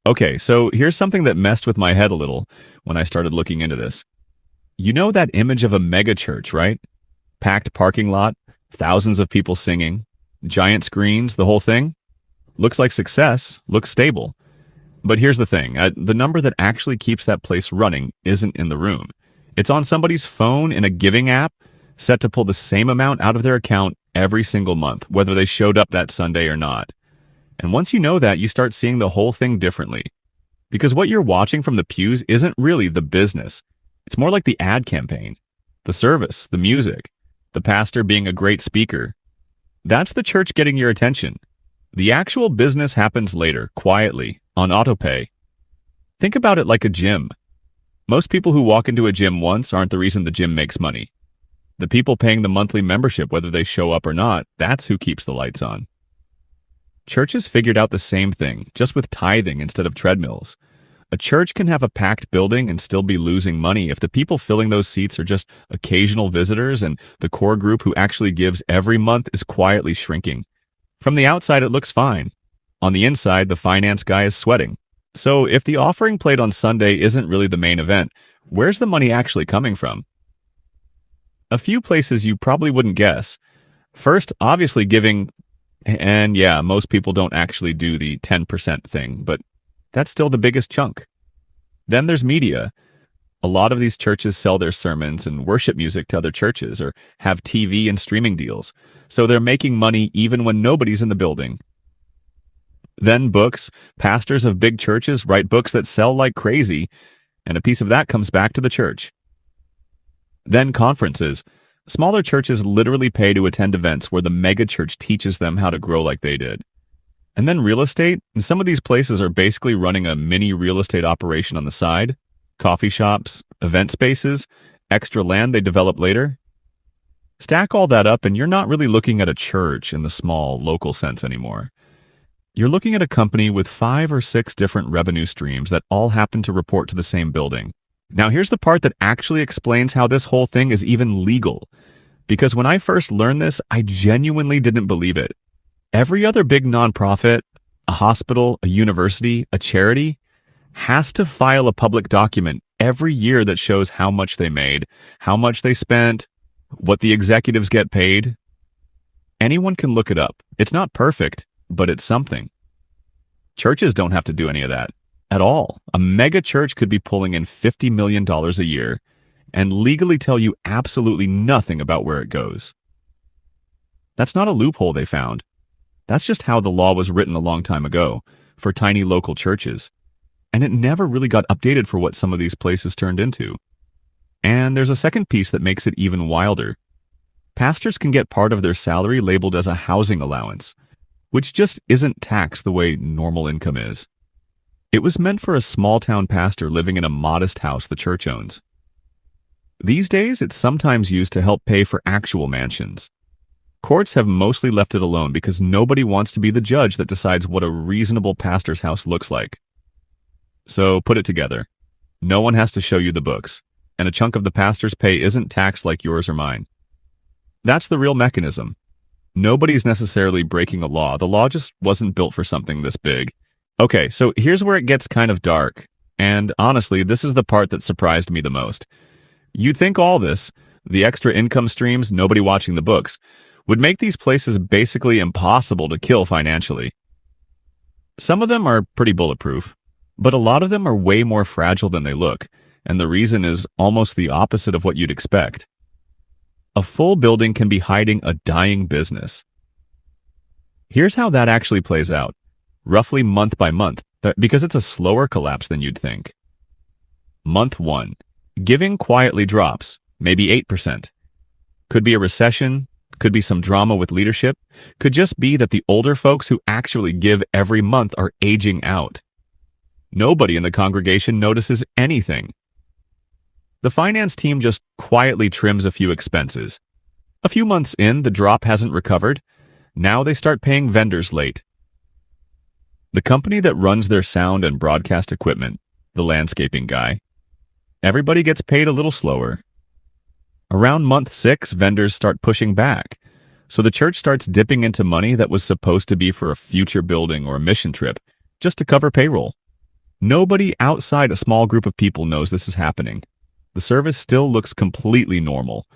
Okay, so here's something that messed with my head a little when I started looking into this. You know that image of a mega church, right? Packed parking lot, thousands of people singing, giant screens, the whole thing? Looks like success, looks stable. But here's the thing, the number that actually keeps that place running isn't in the room. It's on somebody's phone in a giving app, set to pull the same amount out of their account every single month, whether they showed up that Sunday or not. And once you know that, you start seeing the whole thing differently. Because what you're watching from the pews isn't really the business. It's more like the ad campaign, the service, the music, the pastor being a great speaker. That's the church getting your attention. The actual business happens later, quietly, on autopay. Think about it like a gym. Most people who walk into a gym once aren't the reason the gym makes money. The people paying the monthly membership, whether they show up or not, that's who keeps the lights on. Churches figured out the same thing, just with tithing instead of treadmills. A church can have a packed building and still be losing money if the people filling those seats are just occasional visitors and the core group who actually gives every month is quietly shrinking. From the outside, it looks fine. On the inside, the finance guy is sweating. So if the offering plate on Sunday isn't really the main event, where's the money actually coming from? A few places you probably wouldn't guess. First, obviously giving, and yeah, most people don't actually do the 10% thing, but that's still the biggest chunk. Then there's media. A lot of these churches sell their sermons and worship music to other churches or have TV and streaming deals, so they're making money even when nobody's in the building. Then books. Pastors of big churches write books that sell like crazy, and a piece of that comes back to the church. Then conferences. Smaller churches literally pay to attend events where the mega church teaches them how to grow like they did. And then real estate. Some of these places are basically running a mini real estate operation on the side. Coffee shops, event spaces, extra land they develop later. Stack all that up and you're not really looking at a church in the small, local sense anymore. You're looking at a company with 5 or 6 different revenue streams that all happen to report to the same building. Now here's the part that actually explains how this whole thing is even legal. Because when I first learned this, I genuinely didn't believe it. Every other big nonprofit, a hospital, a university, a charity, has to file a public document every year that shows how much they made, how much they spent, what the executives get paid. Anyone can look it up. It's not perfect, but it's something. Churches don't have to do any of that at all. A mega church could be pulling in $50 million a year and legally tell you absolutely nothing about where it goes. That's not a loophole they found. That's just how the law was written a long time ago for tiny local churches. And it never really got updated for what some of these places turned into. And there's a second piece that makes it even wilder. Pastors can get part of their salary labeled as a housing allowance, which just isn't taxed the way normal income is. It was meant for a small-town pastor living in a modest house the church owns. These days, it's sometimes used to help pay for actual mansions. Courts have mostly left it alone because nobody wants to be the judge that decides what a reasonable pastor's house looks like. So put it together. No one has to show you the books, and a chunk of the pastor's pay isn't taxed like yours or mine. That's the real mechanism. Nobody's necessarily breaking a law. The law just wasn't built for something this big. Okay, so here's where it gets kind of dark. And honestly, this is the part that surprised me the most. You'd think all this, the extra income streams, nobody watching the books, would make these places basically impossible to kill financially. Some of them are pretty bulletproof, but a lot of them are way more fragile than they look, and the reason is almost the opposite of what you'd expect. A full building can be hiding a dying business. Here's how that actually plays out, roughly month by month, because it's a slower collapse than you'd think. Month 1. Giving quietly drops, maybe 8%. Could be a recession, could be some drama with leadership, could just be that the older folks who actually give every month are aging out. Nobody in the congregation notices anything. The finance team just quietly trims a few expenses. A few months in, the drop hasn't recovered. Now they start paying vendors late. The company that runs their sound and broadcast equipment, the landscaping guy, everybody gets paid a little slower. Around month 6, vendors start pushing back, so the church starts dipping into money that was supposed to be for a future building or a mission trip, just to cover payroll. Nobody outside a small group of people knows this is happening. The service still looks completely normal.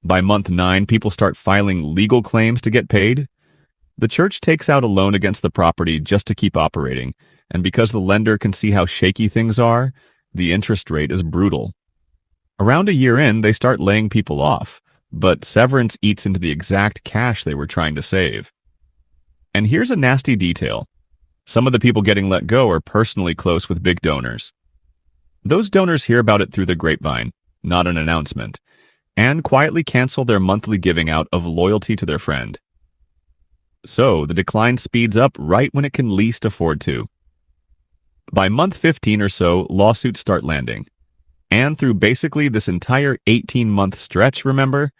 By month 9, people start filing legal claims to get paid. The church takes out a loan against the property just to keep operating, and because the lender can see how shaky things are, the interest rate is brutal. Around a year in, they start laying people off, but severance eats into the exact cash they were trying to save. And here's a nasty detail. Some of the people getting let go are personally close with big donors. Those donors hear about it through the grapevine, not an announcement, and quietly cancel their monthly giving out of loyalty to their friend. So the decline speeds up right when it can least afford to. By month 15 or so, lawsuits start landing. And through basically this entire 18-month stretch, remember,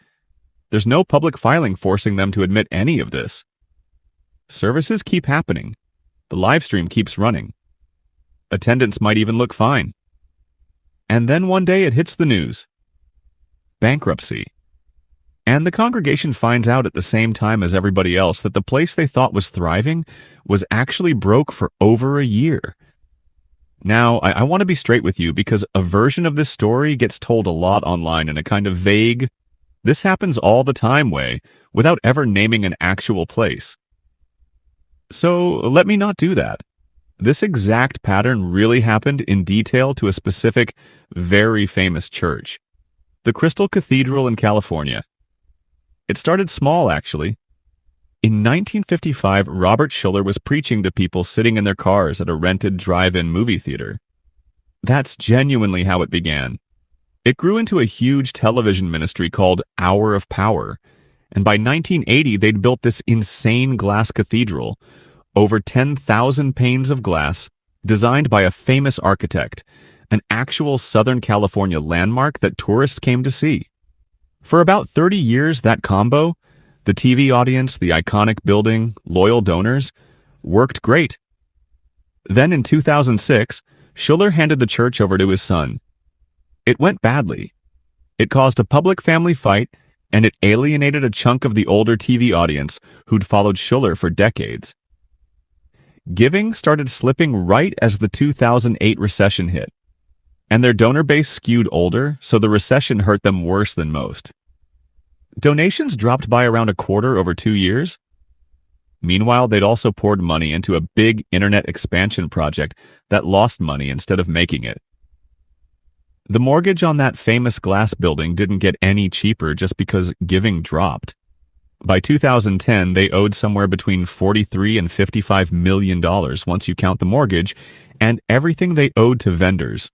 there's no public filing forcing them to admit any of this. Services keep happening. The live stream keeps running. Attendance might even look fine. And then one day it hits the news. Bankruptcy. And the congregation finds out at the same time as everybody else that the place they thought was thriving was actually broke for over a year. Now, I want to be straight with you because a version of this story gets told a lot online in a kind of vague, this happens all the time way, without ever naming an actual place. So let me not do that. This exact pattern really happened in detail to a specific, very famous church, the Crystal Cathedral in California. It started small, actually. In 1955, Robert Schuller was preaching to people sitting in their cars at a rented drive-in movie theater. That's genuinely how it began. It grew into a huge television ministry called Hour of Power, and by 1980, they'd built this insane glass cathedral, over 10,000 panes of glass, designed by a famous architect, an actual Southern California landmark that tourists came to see. For about 30 years, that combo, the TV audience, the iconic building, loyal donors, worked great. Then in 2006, Schuller handed the church over to his son. It went badly. It caused a public family fight, and it alienated a chunk of the older TV audience who'd followed Schuller for decades. Giving started slipping right as the 2008 recession hit, and their donor base skewed older, so the recession hurt them worse than most. Donations dropped by around a quarter over 2 years. Meanwhile, they'd also poured money into a big internet expansion project that lost money instead of making it. The mortgage on that famous glass building didn't get any cheaper just because giving dropped. By 2010, they owed somewhere between $43 and $55 million once you count the mortgage and everything they owed to vendors.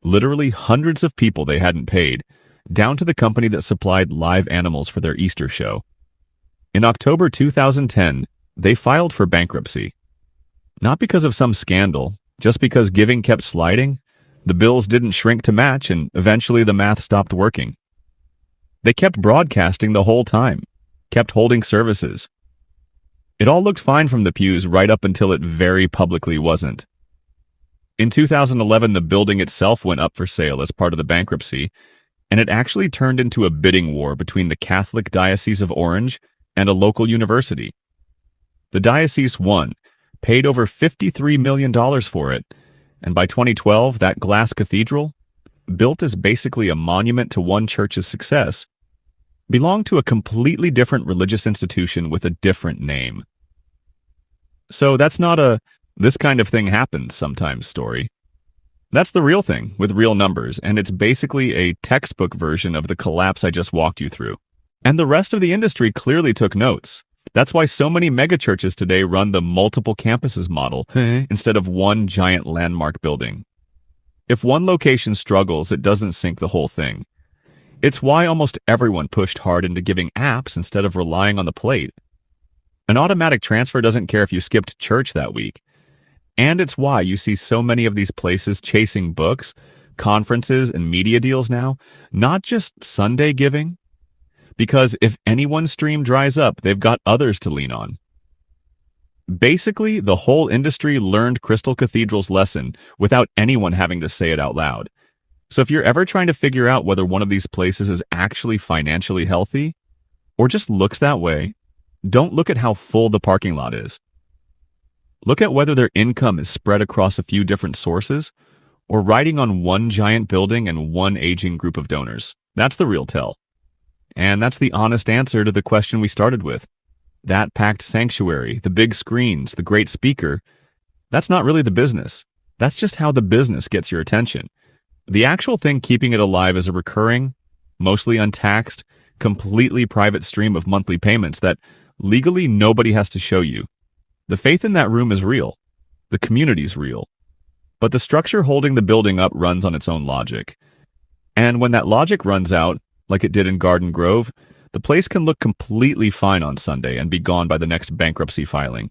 Literally hundreds of people they hadn't paid, down to the company that supplied live animals for their Easter show. In October 2010, they filed for bankruptcy. Not because of some scandal, just because giving kept sliding, the bills didn't shrink to match, and eventually the math stopped working. They kept broadcasting the whole time, kept holding services. It all looked fine from the pews right up until it very publicly wasn't. In 2011, the building itself went up for sale as part of the bankruptcy, and it actually turned into a bidding war between the Catholic Diocese of Orange and a local university. The diocese won, paid over $53 million for it, and by 2012, that glass cathedral, built as basically a monument to one church's success, belonged to a completely different religious institution with a different name. So that's not a "this kind of thing happens sometimes" story. That's the real thing, with real numbers, and it's basically a textbook version of the collapse I just walked you through. And the rest of the industry clearly took notes. That's why so many megachurches today run the multiple campuses model instead of one giant landmark building. If one location struggles, it doesn't sink the whole thing. It's why almost everyone pushed hard into giving apps instead of relying on the plate. An automatic transfer doesn't care if you skipped church that week. And it's why you see so many of these places chasing books, conferences, and media deals now, not just Sunday giving. Because if anyone's stream dries up, they've got others to lean on. Basically, the whole industry learned Crystal Cathedral's lesson without anyone having to say it out loud. So if you're ever trying to figure out whether one of these places is actually financially healthy, or just looks that way, don't look at how full the parking lot is. Look at whether their income is spread across a few different sources or riding on one giant building and one aging group of donors. That's the real tell. And that's the honest answer to the question we started with. That packed sanctuary, the big screens, the great speaker, that's not really the business. That's just how the business gets your attention. The actual thing keeping it alive is a recurring, mostly untaxed, completely private stream of monthly payments that legally nobody has to show you. The faith in that room is real. The community's real. But the structure holding the building up runs on its own logic. And when that logic runs out, like it did in Garden Grove, the place can look completely fine on Sunday and be gone by the next bankruptcy filing.